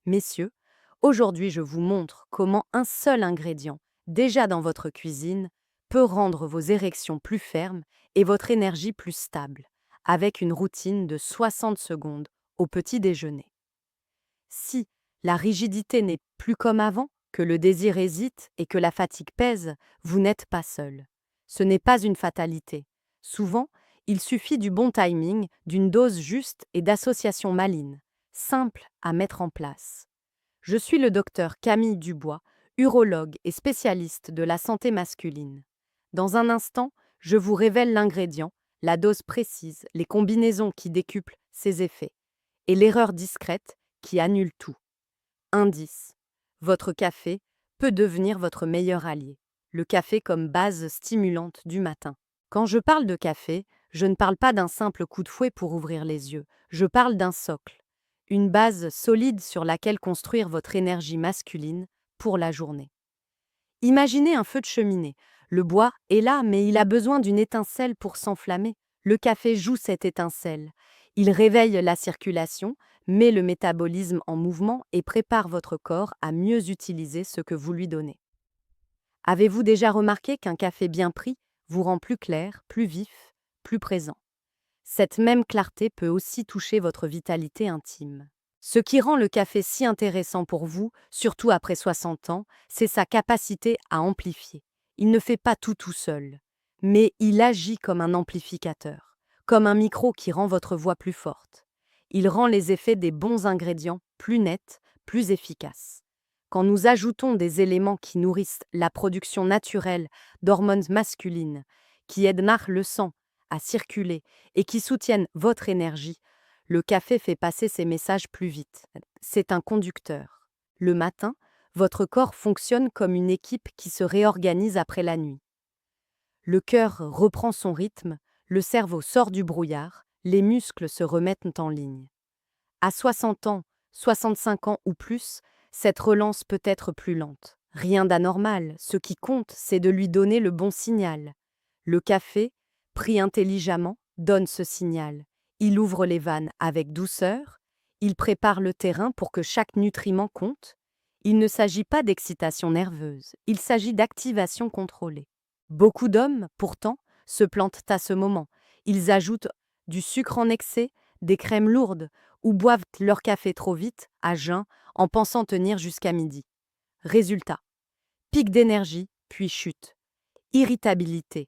Messieurs, aujourd'hui je vous montre comment un seul ingrédient, déjà dans votre cuisine, peut rendre vos érections plus fermes et votre énergie plus stable, avec une routine de 60 secondes au petit déjeuner. Si la rigidité n'est plus comme avant, que le désir hésite et que la fatigue pèse, vous n'êtes pas seul. Ce n'est pas une fatalité. Souvent, il suffit du bon timing, d'une dose juste et d'associations malines, simples à mettre en place. Je suis le docteur Camille Dubois, urologue et spécialiste de la santé masculine. Dans un instant, je vous révèle l'ingrédient, la dose précise, les combinaisons qui décuplent ses effets, et l'erreur discrète qui annule tout. Indice. Votre café peut devenir votre meilleur allié. Le café comme base stimulante du matin. Quand je parle de café, je ne parle pas d'un simple coup de fouet pour ouvrir les yeux. Je parle d'un socle. Une base solide sur laquelle construire votre énergie masculine pour la journée. Imaginez un feu de cheminée. Le bois est là, mais il a besoin d'une étincelle pour s'enflammer. Le café joue cette étincelle. Il réveille la circulation, met le métabolisme en mouvement et prépare votre corps à mieux utiliser ce que vous lui donnez. Avez-vous déjà remarqué qu'un café bien pris vous rend plus clair, plus vif, plus présent? Cette même clarté peut aussi toucher votre vitalité intime. Ce qui rend le café si intéressant pour vous, surtout après 60 ans, c'est sa capacité à amplifier. Il ne fait pas tout seul, mais il agit comme un amplificateur, comme un micro qui rend votre voix plus forte. Il rend les effets des bons ingrédients plus nets, plus efficaces. Quand nous ajoutons des éléments qui nourrissent la production naturelle d'hormones masculines, qui aident le sang à circuler et qui soutiennent votre énergie, le café fait passer ses messages plus vite. C'est un conducteur. Le matin, votre corps fonctionne comme une équipe qui se réorganise après la nuit. Le cœur reprend son rythme, le cerveau sort du brouillard, les muscles se remettent en ligne. À 60 ans, 65 ans ou plus, cette relance peut être plus lente. Rien d'anormal, ce qui compte, c'est de lui donner le bon signal. Le café, pris intelligemment, donne ce signal. Il ouvre les vannes avec douceur, il prépare le terrain pour que chaque nutriment compte. Il ne s'agit pas d'excitation nerveuse, il s'agit d'activation contrôlée. Beaucoup d'hommes, pourtant, se plantent à ce moment. Ils ajoutent du sucre en excès, des crèmes lourdes, ou boivent leur café trop vite, à jeun, en pensant tenir jusqu'à midi. Résultat, pic d'énergie, puis chute. Irritabilité.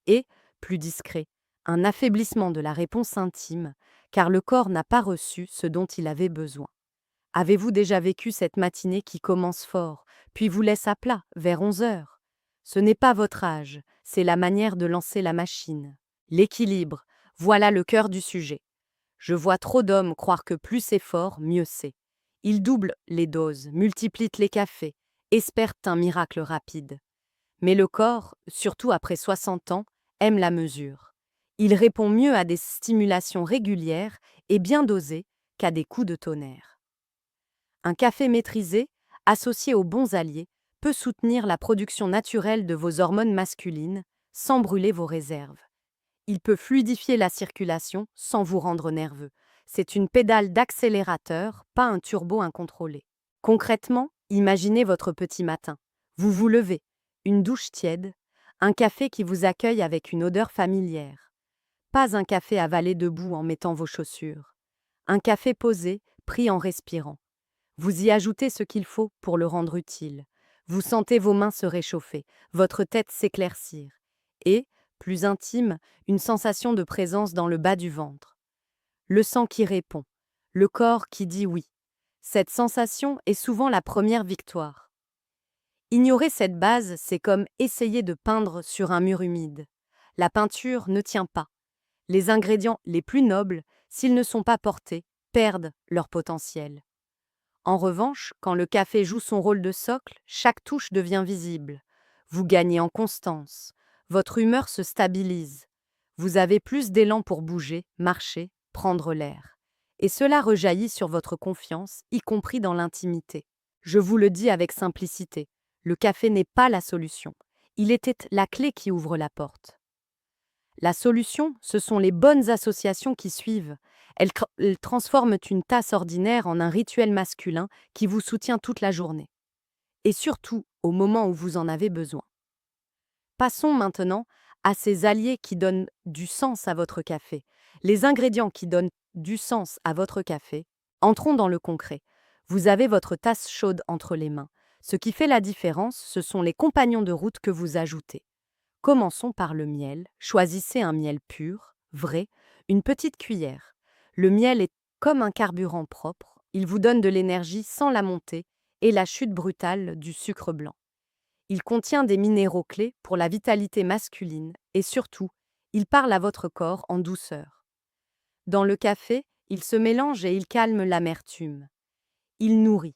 Et, plus discret, un affaiblissement de la réponse intime, car le corps n'a pas reçu ce dont il avait besoin. Avez-vous déjà vécu cette matinée qui commence fort, puis vous laisse à plat, vers 11 heures? Ce n'est pas votre âge, c'est la manière de lancer la machine. L'équilibre, voilà le cœur du sujet. Je vois trop d'hommes croire que plus c'est fort, mieux c'est. Ils doublent les doses, multiplient les cafés, espèrent un miracle rapide. Mais le corps, surtout après 60 ans, aime la mesure. Il répond mieux à des stimulations régulières et bien dosées qu'à des coups de tonnerre. Un café maîtrisé, associé aux bons alliés, peut soutenir la production naturelle de vos hormones masculines sans brûler vos réserves. Il peut fluidifier la circulation sans vous rendre nerveux. C'est une pédale d'accélérateur, pas un turbo incontrôlé. Concrètement, imaginez votre petit matin. Vous vous levez, une douche tiède, un café qui vous accueille avec une odeur familière. Pas un café avalé debout en mettant vos chaussures. Un café posé, pris en respirant. Vous y ajoutez ce qu'il faut pour le rendre utile. Vous sentez vos mains se réchauffer, votre tête s'éclaircir. Et, plus intime, une sensation de présence dans le bas du ventre. Le sang qui répond, le corps qui dit oui. Cette sensation est souvent la première victoire. Ignorer cette base, c'est comme essayer de peindre sur un mur humide. La peinture ne tient pas. Les ingrédients les plus nobles, s'ils ne sont pas portés, perdent leur potentiel. En revanche, quand le café joue son rôle de socle, chaque touche devient visible. Vous gagnez en constance. Votre humeur se stabilise. Vous avez plus d'élan pour bouger, marcher, prendre l'air. Et cela rejaillit sur votre confiance, y compris dans l'intimité. Je vous le dis avec simplicité, le café n'est pas la solution. Il était la clé qui ouvre la porte. La solution, ce sont les bonnes associations qui suivent. Elles transforment une tasse ordinaire en un rituel masculin qui vous soutient toute la journée. Et surtout au moment où vous en avez besoin. Passons maintenant à ces alliés qui donnent du sens à votre café. Les ingrédients qui donnent du sens à votre café. Entrons dans le concret. Vous avez votre tasse chaude entre les mains. Ce qui fait la différence, ce sont les compagnons de route que vous ajoutez. Commençons par le miel. Choisissez un miel pur, vrai, une petite cuillère. Le miel est comme un carburant propre. Il vous donne de l'énergie sans la montée et la chute brutale du sucre blanc. Il contient des minéraux clés pour la vitalité masculine et surtout, il parle à votre corps en douceur. Dans le café, il se mélange et il calme l'amertume. Il nourrit.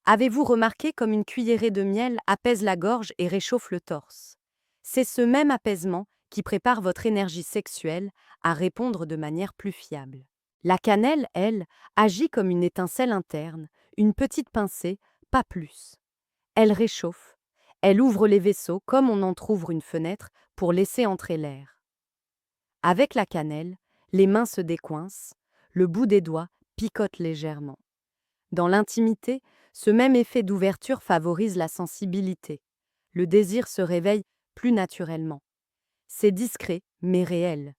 Avez-vous remarqué comme une cuillerée de miel apaise la gorge et réchauffe le torse? C'est ce même apaisement qui prépare votre énergie sexuelle à répondre de manière plus fiable. La cannelle, elle, agit comme une étincelle interne, une petite pincée, pas plus. Elle réchauffe. Elle ouvre les vaisseaux comme on entr'ouvre une fenêtre pour laisser entrer l'air. Avec la cannelle, les mains se décoincent, le bout des doigts picote légèrement. Dans l'intimité, ce même effet d'ouverture favorise la sensibilité. Le désir se réveille plus naturellement. C'est discret, mais réel.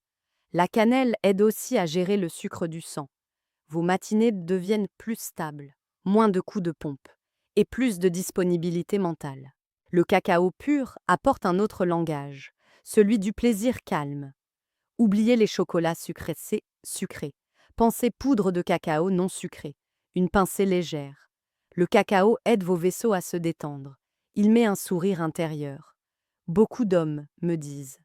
La cannelle aide aussi à gérer le sucre du sang. Vos matinées deviennent plus stables, moins de coups de pompe et plus de disponibilité mentale. Le cacao pur apporte un autre langage, celui du plaisir calme. Oubliez les chocolats sucrés, c'est sucré. Pensez poudre de cacao non sucrée, une pincée légère. Le cacao aide vos vaisseaux à se détendre. Il met un sourire intérieur. Beaucoup d'hommes me disent: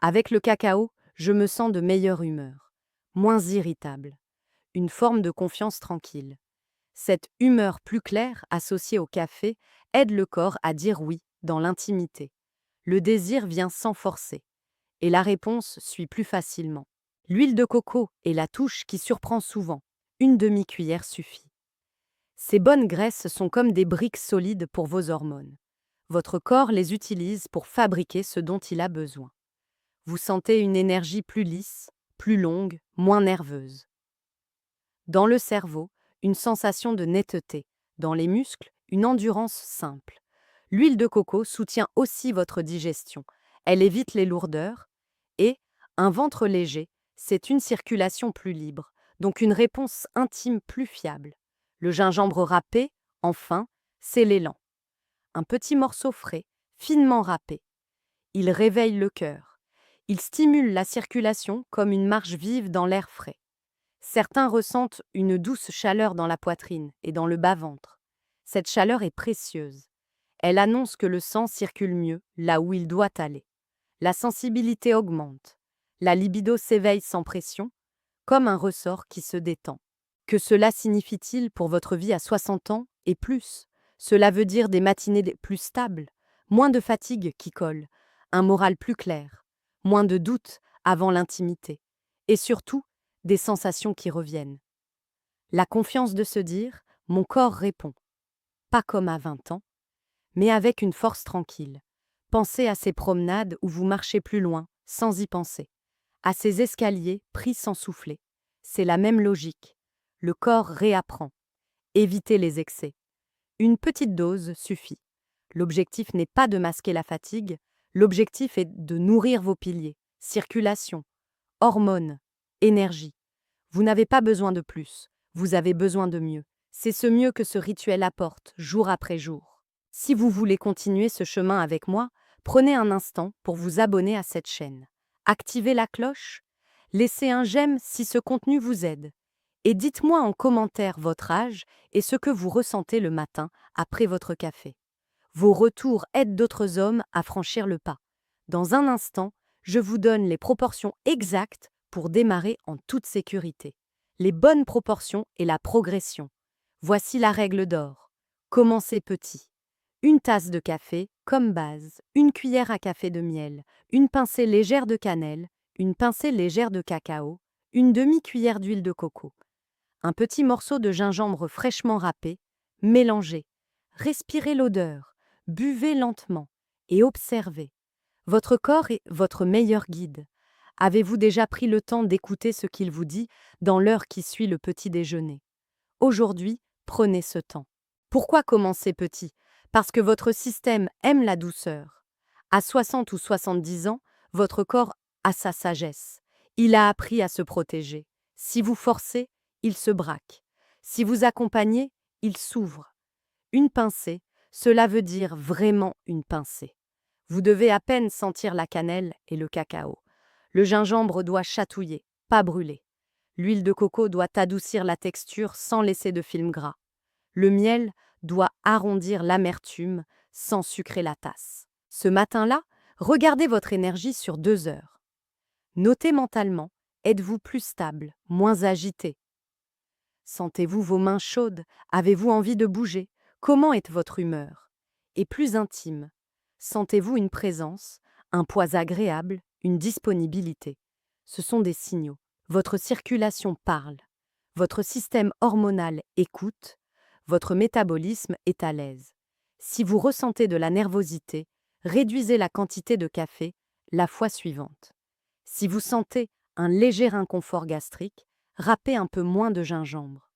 avec le cacao, je me sens de meilleure humeur, moins irritable, une forme de confiance tranquille. Cette humeur plus claire, associée au café, aide le corps à dire oui dans l'intimité. Le désir vient sans forcer, et la réponse suit plus facilement. L'huile de coco est la touche qui surprend souvent. Une demi-cuillère suffit. Ces bonnes graisses sont comme des briques solides pour vos hormones. Votre corps les utilise pour fabriquer ce dont il a besoin. Vous sentez une énergie plus lisse, plus longue, moins nerveuse. Dans le cerveau, une sensation de netteté. Dans les muscles, une endurance simple. L'huile de coco soutient aussi votre digestion. Elle évite les lourdeurs. Et un ventre léger, c'est une circulation plus libre, donc une réponse intime plus fiable. Le gingembre râpé, enfin, c'est l'élan. Un petit morceau frais, finement râpé. Il réveille le cœur. Il stimule la circulation comme une marche vive dans l'air frais. Certains ressentent une douce chaleur dans la poitrine et dans le bas-ventre. Cette chaleur est précieuse. Elle annonce que le sang circule mieux là où il doit aller. La sensibilité augmente. La libido s'éveille sans pression, comme un ressort qui se détend. Que cela signifie-t-il pour votre vie à 60 ans et plus? Cela veut dire des matinées plus stables, moins de fatigue qui colle, un moral plus clair, moins de doutes avant l'intimité, et surtout, des sensations qui reviennent. La confiance de se dire: mon corps répond. Pas comme à 20 ans, mais avec une force tranquille. Pensez à ces promenades où vous marchez plus loin, sans y penser. À ces escaliers pris sans souffler. C'est la même logique. Le corps réapprend. Évitez les excès. Une petite dose suffit. L'objectif n'est pas de masquer la fatigue, l'objectif est de nourrir vos piliers. Circulation, hormones, énergie. Vous n'avez pas besoin de plus, vous avez besoin de mieux. C'est ce mieux que ce rituel apporte, jour après jour. Si vous voulez continuer ce chemin avec moi, prenez un instant pour vous abonner à cette chaîne. Activez la cloche, laissez un j'aime si ce contenu vous aide. Et dites-moi en commentaire votre âge et ce que vous ressentez le matin après votre café. Vos retours aident d'autres hommes à franchir le pas. Dans un instant, je vous donne les proportions exactes pour démarrer en toute sécurité. Les bonnes proportions et la progression. Voici la règle d'or. Commencez petit. Une tasse de café comme base, une cuillère à café de miel, une pincée légère de cannelle, une pincée légère de cacao, une demi-cuillère d'huile de coco. Un petit morceau de gingembre fraîchement râpé, mélangez. Respirez l'odeur, buvez lentement et observez. Votre corps est votre meilleur guide. Avez-vous déjà pris le temps d'écouter ce qu'il vous dit dans l'heure qui suit le petit déjeuner? Aujourd'hui, prenez ce temps. Pourquoi commencer petit? Parce que votre système aime la douceur. À 60 ou 70 ans, votre corps a sa sagesse. Il a appris à se protéger. Si vous forcez, il se braque. Si vous accompagnez, il s'ouvre. Une pincée, cela veut dire vraiment une pincée. Vous devez à peine sentir la cannelle et le cacao. Le gingembre doit chatouiller, pas brûler. L'huile de coco doit adoucir la texture sans laisser de film gras. Le miel doit arrondir l'amertume sans sucrer la tasse. Ce matin-là, regardez votre énergie sur 2 heures. Notez mentalement, êtes-vous plus stable, moins agité? Sentez-vous vos mains chaudes? Avez-vous envie de bouger? Comment est votre humeur? Et plus intime, sentez-vous une présence, un poids agréable, une disponibilité? Ce sont des signaux. Votre circulation parle. Votre système hormonal écoute. Votre métabolisme est à l'aise. Si vous ressentez de la nervosité, réduisez la quantité de café la fois suivante. Si vous sentez un léger inconfort gastrique, râpez un peu moins de gingembre.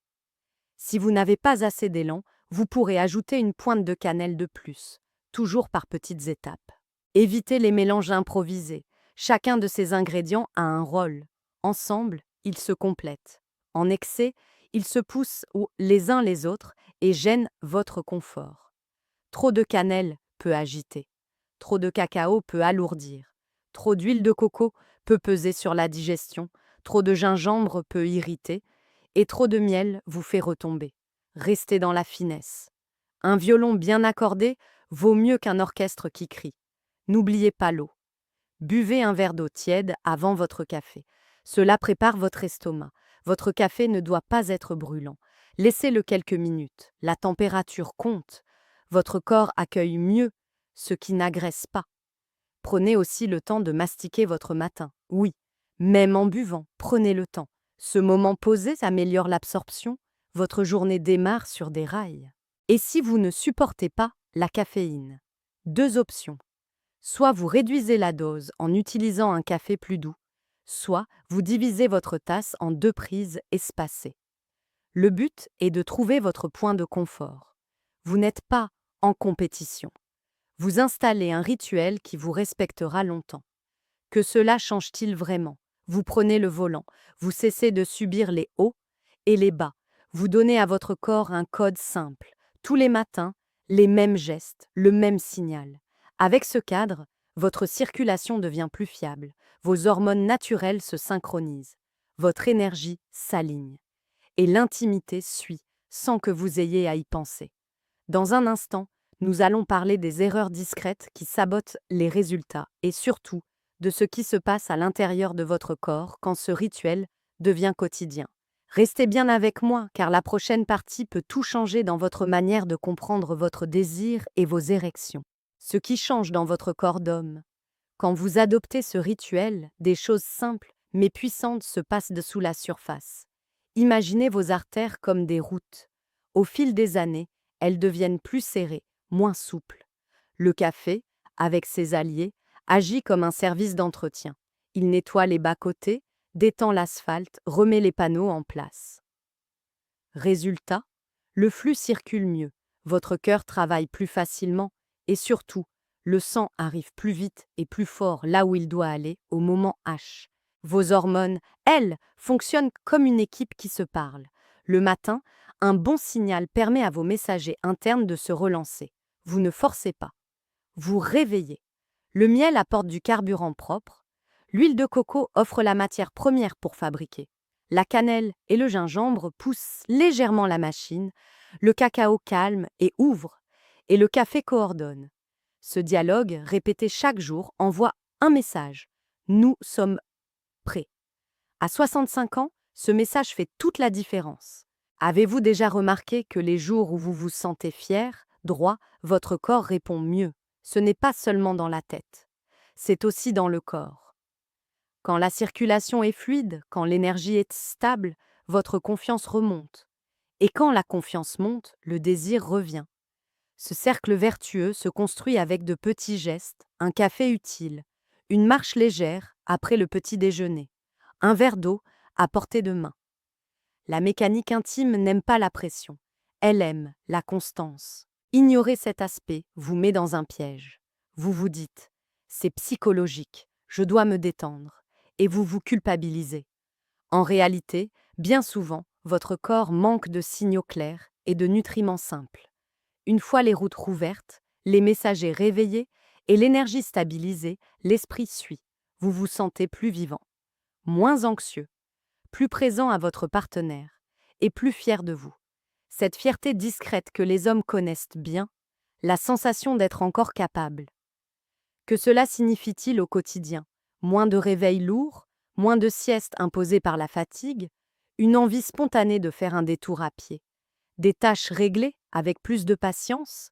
Si vous n'avez pas assez d'élan, vous pourrez ajouter une pointe de cannelle de plus, toujours par petites étapes. Évitez les mélanges improvisés. Chacun de ces ingrédients a un rôle. Ensemble, ils se complètent. En excès, ils se poussent les uns les autres et gênent votre confort. Trop de cannelle peut agiter. Trop de cacao peut alourdir. Trop d'huile de coco peut peser sur la digestion. Trop de gingembre peut irriter. Et trop de miel vous fait retomber. Restez dans la finesse. Un violon bien accordé vaut mieux qu'un orchestre qui crie. N'oubliez pas l'eau. Buvez un verre d'eau tiède avant votre café. Cela prépare votre estomac. Votre café ne doit pas être brûlant. Laissez-le quelques minutes. La température compte. Votre corps accueille mieux ce qui n'agresse pas. Prenez aussi le temps de mastiquer votre matin. Oui, même en buvant, prenez le temps. Ce moment posé améliore l'absorption. Votre journée démarre sur des rails. Et si vous ne supportez pas la caféine? 2 options. Soit vous réduisez la dose en utilisant un café plus doux, soit vous divisez votre tasse en 2 prises espacées. Le but est de trouver votre point de confort. Vous n'êtes pas en compétition. Vous installez un rituel qui vous respectera longtemps. Que cela change-t-il vraiment? Vous prenez le volant, vous cessez de subir les hauts et les bas. Vous donnez à votre corps un code simple. Tous les matins, les mêmes gestes, le même signal. Avec ce cadre, votre circulation devient plus fiable, vos hormones naturelles se synchronisent, votre énergie s'aligne. Et l'intimité suit, sans que vous ayez à y penser. Dans un instant, nous allons parler des erreurs discrètes qui sabotent les résultats et surtout de ce qui se passe à l'intérieur de votre corps quand ce rituel devient quotidien. Restez bien avec moi car la prochaine partie peut tout changer dans votre manière de comprendre votre désir et vos érections. Ce qui change dans votre corps d'homme. Quand vous adoptez ce rituel, des choses simples mais puissantes se passent dessous la surface. Imaginez vos artères comme des routes. Au fil des années, elles deviennent plus serrées, moins souples. Le café, avec ses alliés, agit comme un service d'entretien. Il nettoie les bas-côtés, détend l'asphalte, remet les panneaux en place. Résultat, le flux circule mieux, votre cœur travaille plus facilement et surtout, le sang arrive plus vite et plus fort là où il doit aller au moment H. Vos hormones, elles, fonctionnent comme une équipe qui se parle. Le matin, un bon signal permet à vos messagers internes de se relancer. Vous ne forcez pas. Vous réveillez. Le miel apporte du carburant propre. L'huile de coco offre la matière première pour fabriquer. La cannelle et le gingembre poussent légèrement la machine. Le cacao calme et ouvre. Et le café coordonne. Ce dialogue, répété chaque jour, envoie un message. Nous sommes prêts. À 65 ans, ce message fait toute la différence. Avez-vous déjà remarqué que les jours où vous vous sentez fier, droit, votre corps répond mieux? Ce n'est pas seulement dans la tête, c'est aussi dans le corps. Quand la circulation est fluide, quand l'énergie est stable, votre confiance remonte. Et quand la confiance monte, le désir revient. Ce cercle vertueux se construit avec de petits gestes, un café utile, une marche légère après le petit déjeuner, un verre d'eau à portée de main. La mécanique intime n'aime pas la pression, elle aime la constance. Ignorer cet aspect vous met dans un piège. Vous vous dites « c'est psychologique, je dois me détendre » et vous vous culpabilisez. En réalité, bien souvent, votre corps manque de signaux clairs et de nutriments simples. Une fois les routes rouvertes, les messagers réveillés et l'énergie stabilisée, l'esprit suit. Vous vous sentez plus vivant, moins anxieux, plus présent à votre partenaire et plus fier de vous. Cette fierté discrète que les hommes connaissent bien, la sensation d'être encore capable. Que cela signifie-t-il au quotidien? Moins de réveils lourds, moins de siestes imposées par la fatigue, une envie spontanée de faire un détour à pied, des tâches réglées avec plus de patience,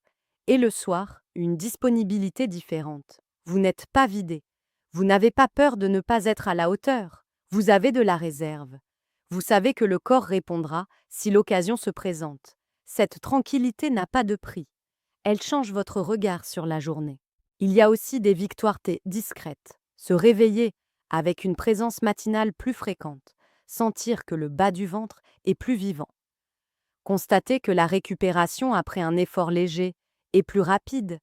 et le soir, une disponibilité différente. Vous n'êtes pas vidé, vous n'avez pas peur de ne pas être à la hauteur, vous avez de la réserve. Vous savez que le corps répondra si l'occasion se présente. Cette tranquillité n'a pas de prix. Elle change votre regard sur la journée. Il y a aussi des victoires discrètes. Se réveiller avec une présence matinale plus fréquente. Sentir que le bas du ventre est plus vivant. Constater que la récupération après un effort léger est plus rapide.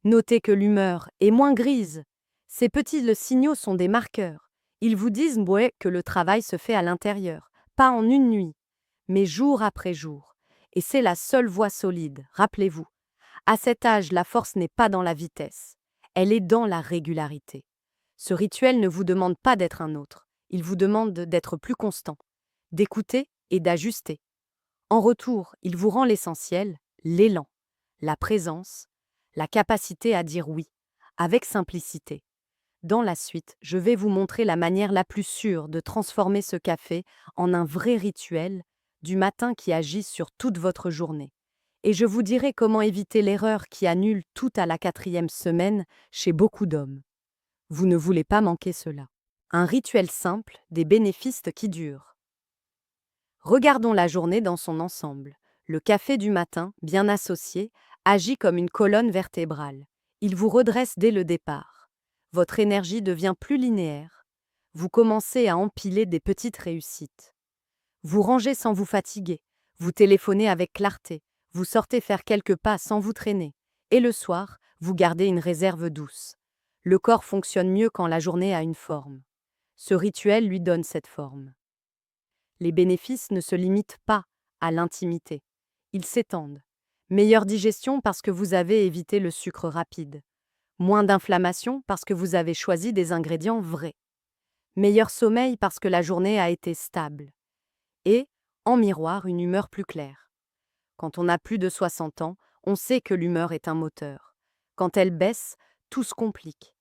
Noter que l'humeur est moins grise. Ces petits signaux sont des marqueurs. Ils vous disent que le travail se fait à l'intérieur, pas en une nuit, mais jour après jour. Et c'est la seule voie solide, rappelez-vous. À cet âge, la force n'est pas dans la vitesse, elle est dans la régularité. Ce rituel ne vous demande pas d'être un autre, il vous demande d'être plus constant, d'écouter et d'ajuster. En retour, il vous rend l'essentiel, l'élan, la présence, la capacité à dire oui, avec simplicité. Dans la suite, je vais vous montrer la manière la plus sûre de transformer ce café en un vrai rituel du matin qui agit sur toute votre journée. Et je vous dirai comment éviter l'erreur qui annule tout à la 4e semaine chez beaucoup d'hommes. Vous ne voulez pas manquer cela. Un rituel simple, des bénéfices qui durent. Regardons la journée dans son ensemble. Le café du matin, bien associé, agit comme une colonne vertébrale. Il vous redresse dès le départ. Votre énergie devient plus linéaire. Vous commencez à empiler des petites réussites. Vous rangez sans vous fatiguer. Vous téléphonez avec clarté. Vous sortez faire quelques pas sans vous traîner. Et le soir, vous gardez une réserve douce. Le corps fonctionne mieux quand la journée a une forme. Ce rituel lui donne cette forme. Les bénéfices ne se limitent pas à l'intimité. Ils s'étendent. Meilleure digestion parce que vous avez évité le sucre rapide. Moins d'inflammation parce que vous avez choisi des ingrédients vrais. Meilleur sommeil parce que la journée a été stable. Et, en miroir, une humeur plus claire. Quand on a plus de 60 ans, on sait que l'humeur est un moteur. Quand elle baisse, tout se complique.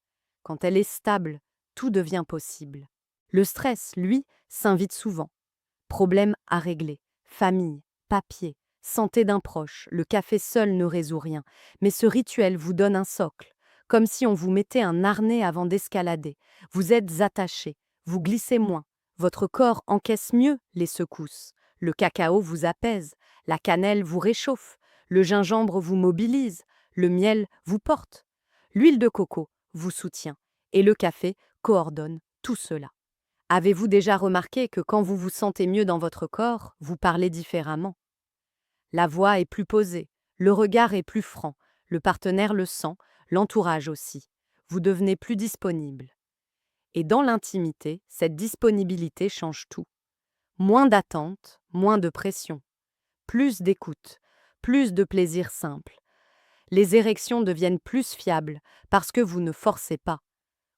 Quand elle est stable, tout devient possible. Le stress, lui, s'invite souvent. Problèmes à régler, famille, papier, santé d'un proche, le café seul ne résout rien. Mais ce rituel vous donne un socle, comme si on vous mettait un harnais avant d'escalader. Vous êtes attaché, vous glissez moins, votre corps encaisse mieux les secousses. Le cacao vous apaise, la cannelle vous réchauffe, le gingembre vous mobilise, le miel vous porte, l'huile de coco vous soutient et le café coordonne tout cela. Avez-vous déjà remarqué que quand vous vous sentez mieux dans votre corps, vous parlez différemment? La voix est plus posée, le regard est plus franc, le partenaire le sent, l'entourage aussi. Vous devenez plus disponible. Et dans l'intimité, cette disponibilité change tout. Moins d'attente, moins de pression, plus d'écoute, plus de plaisir simple. Les érections deviennent plus fiables parce que vous ne forcez pas,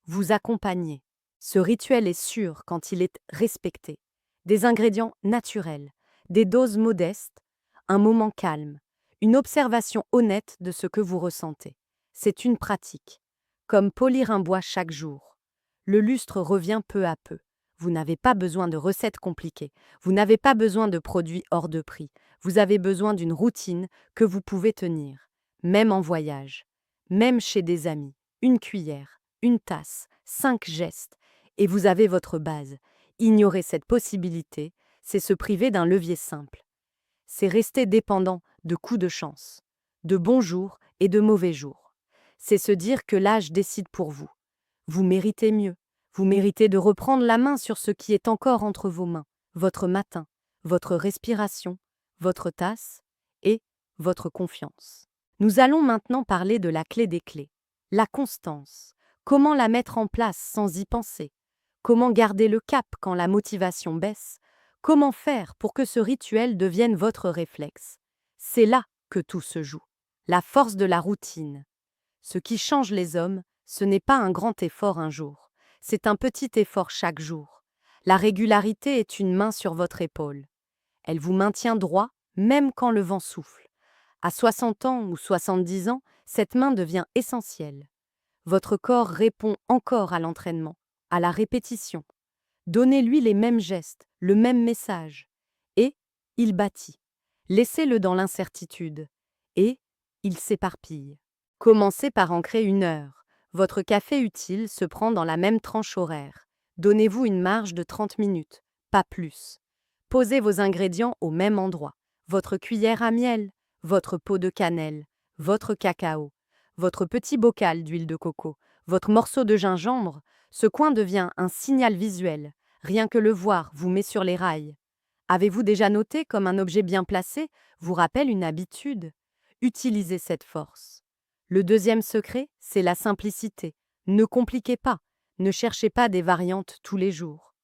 vous accompagnez. Ce rituel est sûr quand il est respecté. Des ingrédients naturels, des doses modestes, un moment calme, une observation honnête de ce que vous ressentez. C'est une pratique, comme polir un bois chaque jour. Le lustre revient peu à peu. Vous n'avez pas besoin de recettes compliquées, vous n'avez pas besoin de produits hors de prix, vous avez besoin d'une routine que vous pouvez tenir, même en voyage, même chez des amis, une cuillère, une tasse, 5 gestes, et vous avez votre base. Ignorer cette possibilité, c'est se priver d'un levier simple. C'est rester dépendant de coups de chance, de bons jours et de mauvais jours. C'est se dire que l'âge décide pour vous. Vous méritez mieux. Vous méritez de reprendre la main sur ce qui est encore entre vos mains, votre matin, votre respiration, votre tasse et votre confiance. Nous allons maintenant parler de la clé des clés, la constance. Comment la mettre en place sans y penser? Comment garder le cap quand la motivation baisse? Comment faire pour que ce rituel devienne votre réflexe? C'est là que tout se joue. La force de la routine. Ce qui change les hommes, ce n'est pas un grand effort un jour, c'est un petit effort chaque jour. La régularité est une main sur votre épaule. Elle vous maintient droit, même quand le vent souffle. À 60 ans ou 70 ans, cette main devient essentielle. Votre corps répond encore à l'entraînement, à la répétition. Donnez-lui les mêmes gestes, le même message. Et il bâtit. Laissez-le dans l'incertitude. Et il s'éparpille. Commencez par ancrer une heure. Votre café utile se prend dans la même tranche horaire. Donnez-vous une marge de 30 minutes, pas plus. Posez vos ingrédients au même endroit. Votre cuillère à miel, votre pot de cannelle, votre cacao, votre petit bocal d'huile de coco, votre morceau de gingembre. Ce coin devient un signal visuel. Rien que le voir vous met sur les rails. Avez-vous déjà noté comme un objet bien placé vous rappelle une habitude? Utilisez cette force. Le deuxième secret, c'est la simplicité. Ne compliquez pas, ne cherchez pas des variantes tous les jours.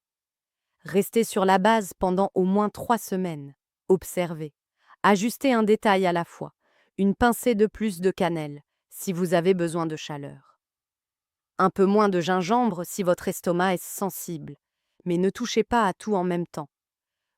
Restez sur la base pendant au moins 3 semaines. Observez. Ajustez un détail à la fois. Une pincée de plus de cannelle, si vous avez besoin de chaleur. Un peu moins de gingembre si votre estomac est sensible. Mais ne touchez pas à tout en même temps.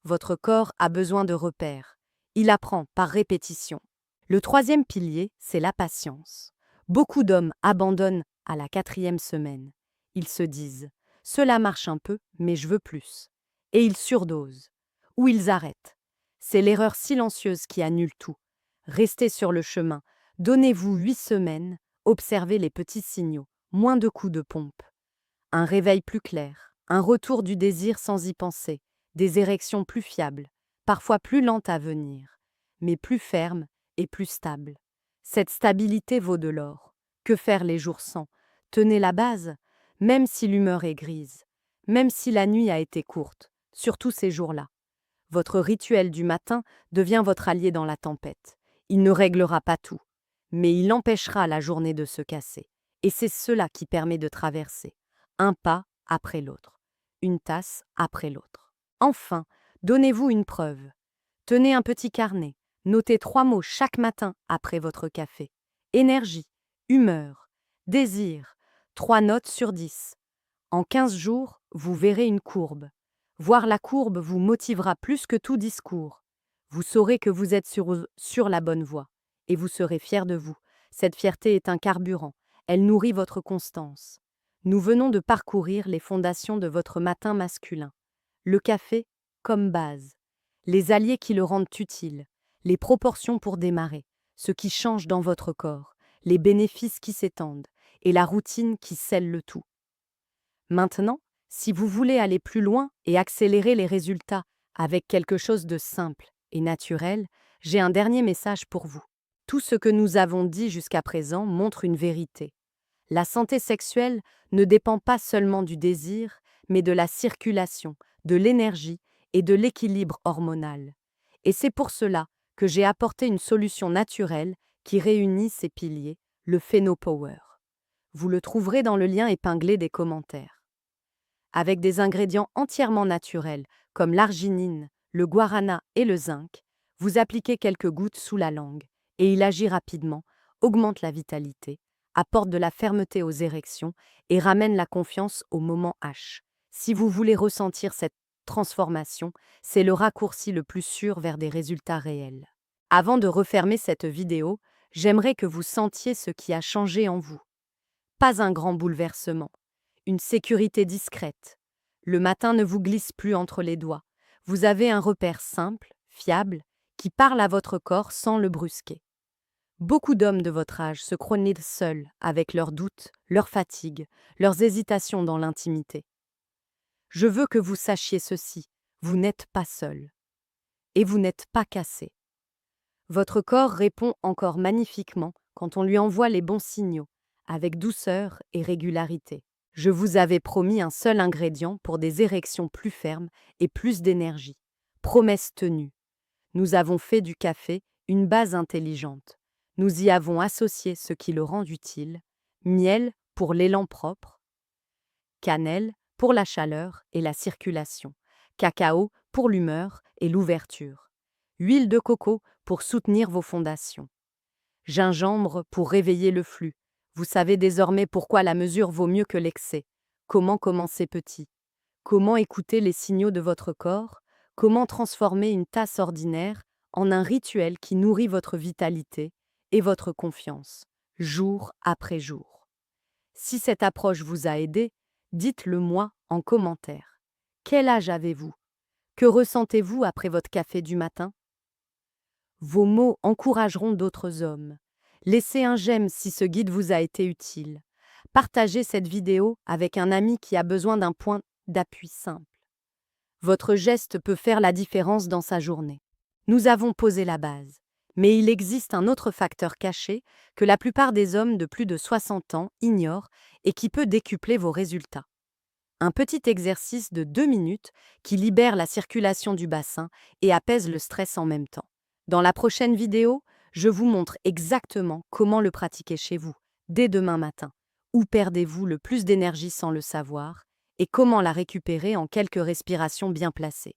Votre corps a besoin de repères. Il apprend par répétition. Le troisième pilier, c'est la patience. Beaucoup d'hommes abandonnent à la 4e semaine. Ils se disent « Cela marche un peu, mais je veux plus ». Et ils surdosent. Ou ils arrêtent. C'est l'erreur silencieuse qui annule tout. Restez sur le chemin. Donnez-vous 8 semaines. Observez les petits signaux. Moins de coups de pompe. Un réveil plus clair. Un retour du désir sans y penser. Des érections plus fiables. Parfois plus lentes à venir. Mais plus fermes et plus stable. Cette stabilité vaut de l'or. Que faire les jours sans? Tenez la base, même si l'humeur est grise, même si la nuit a été courte, surtout ces jours-là. Votre rituel du matin devient votre allié dans la tempête. Il ne réglera pas tout, mais il empêchera la journée de se casser. Et c'est cela qui permet de traverser, un pas après l'autre, une tasse après l'autre. Enfin, donnez-vous une preuve. Tenez un petit carnet. Notez 3 mots chaque matin après votre café. Énergie, humeur, désir, 3 notes sur 10. En 15 jours, vous verrez une courbe. Voir la courbe vous motivera plus que tout discours. Vous saurez que vous êtes sur la bonne voie. Et vous serez fier de vous. Cette fierté est un carburant. Elle nourrit votre constance. Nous venons de parcourir les fondations de votre matin masculin. Le café comme base. Les alliés qui le rendent utile. Les proportions pour démarrer, ce qui change dans votre corps, les bénéfices qui s'étendent et la routine qui scelle le tout. Maintenant, si vous voulez aller plus loin et accélérer les résultats avec quelque chose de simple et naturel, j'ai un dernier message pour vous. Tout ce que nous avons dit jusqu'à présent montre une vérité. La santé sexuelle ne dépend pas seulement du désir, mais de la circulation, de l'énergie et de l'équilibre hormonal. Et c'est pour cela que j'ai apporté une solution naturelle qui réunit ces piliers, le PhenoPower. Vous le trouverez dans le lien épinglé des commentaires. Avec des ingrédients entièrement naturels, comme l'arginine, le guarana et le zinc, vous appliquez quelques gouttes sous la langue, et il agit rapidement, augmente la vitalité, apporte de la fermeté aux érections et ramène la confiance au moment H. Si vous voulez ressentir cette transformation, c'est le raccourci le plus sûr vers des résultats réels. Avant de refermer cette vidéo, j'aimerais que vous sentiez ce qui a changé en vous. Pas un grand bouleversement, une sécurité discrète. Le matin ne vous glisse plus entre les doigts. Vous avez un repère simple, fiable, qui parle à votre corps sans le brusquer. Beaucoup d'hommes de votre âge se chronisent seuls avec leurs doutes, leurs fatigues, leurs hésitations dans l'intimité. Je veux que vous sachiez ceci, vous n'êtes pas seul. Et vous n'êtes pas cassé. Votre corps répond encore magnifiquement quand on lui envoie les bons signaux, avec douceur et régularité. Je vous avais promis un seul ingrédient pour des érections plus fermes et plus d'énergie. Promesse tenue. Nous avons fait du café une base intelligente. Nous y avons associé ce qui le rend utile: miel pour l'élan propre, cannelle pour la chaleur et la circulation, cacao pour l'humeur et l'ouverture, huile de coco pour soutenir vos fondations, gingembre pour réveiller le flux. Vous savez désormais pourquoi la mesure vaut mieux que l'excès. Comment commencer petit? Comment écouter les signaux de votre corps? Comment transformer une tasse ordinaire en un rituel qui nourrit votre vitalité et votre confiance, jour après jour? Si cette approche vous a aidé, dites-le moi en commentaire. Quel âge avez-vous? Que ressentez-vous après votre café du matin? Vos mots encourageront d'autres hommes. Laissez un j'aime si ce guide vous a été utile. Partagez cette vidéo avec un ami qui a besoin d'un point d'appui simple. Votre geste peut faire la différence dans sa journée. Nous avons posé la base. Mais il existe un autre facteur caché que la plupart des hommes de plus de 60 ans ignorent et qui peut décupler vos résultats. Un petit exercice de 2 minutes qui libère la circulation du bassin et apaise le stress en même temps. Dans la prochaine vidéo, je vous montre exactement comment le pratiquer chez vous, dès demain matin. Où perdez-vous le plus d'énergie sans le savoir et comment la récupérer en quelques respirations bien placées.